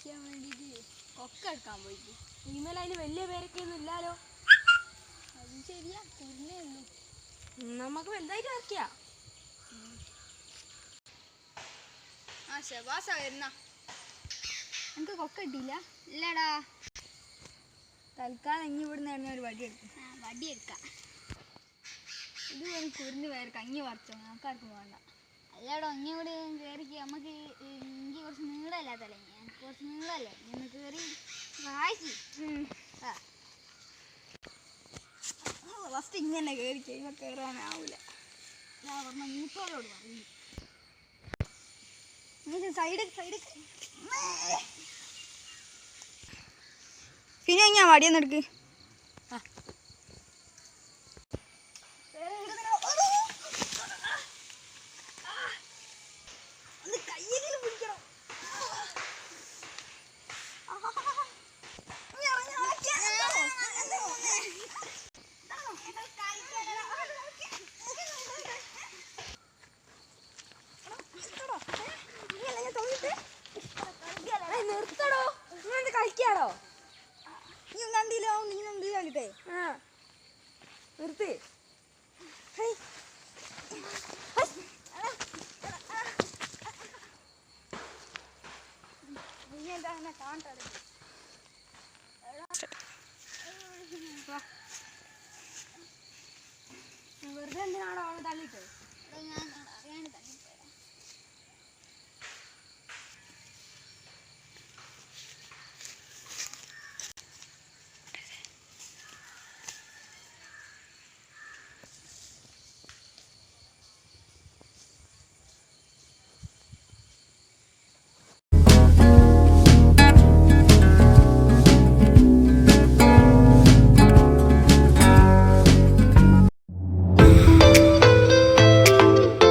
പിടിക്കാൻ വേണ്ടിയിട്ട് ഒക്കെ എടുക്കാൻ പോയിട്ട് ഇന്നലെ അതിന് വലിയ പേരൊക്കെ ഒന്നും ഇല്ലാലോ. അതും ശരിയാ, കുരുന്നേ ഉള്ളൂ. നമുക്ക് വലുതായിട്ട് ഇറക്കിയാ. ആ ശബാസാ വരുന്ന. എനിക്ക് കൊക്ക കിട്ടിയില്ല. ഇല്ലടാ, തൽക്കാലം ഇനി ഇവിടുന്ന് കഴിഞ്ഞ ഒരു വടി എടുക്കും. വടി എടുക്കാം. ഇത് ഒരു കുരുന്ന് പേര് കഞ്ഞി പറിച്ചോ, നമുക്കാർക്കും വേണ്ട. അല്ലാടോ, ഇനി ഇവിടെ കയറിക്ക് നമുക്ക് എനിക്ക് കുറച്ച് നീളമല്ലാത്തല്ലേ, എനിക്ക് കുറച്ച് നീളമല്ലേ, നിന്ന് കയറി വായിക്ക്. ഫസ്റ്റ് ഇങ്ങനെ കയറി കഴിയുമ്പോൾ കയറാനാവൂല. ഞാൻ പറഞ്ഞ മൂത്തോലോട് പറഞ്ഞു. സൈഡ് പിന്നെ ഞാൻ വടിയൊന്നും എടുക്ക്. കയ്യെങ്കിലും പിടിക്കണം. നിർത്തടോ, കളിക്കാടോ. നീ നന്ദിയിലോ, നീ നന്ദി കളിട്ടേ. നിർത്തി. വെറുതെ എന്തിനാണോ അവളെ തള്ളിയിട്ട്? ഞാൻ അറിയാണ്ട് തള്ളി.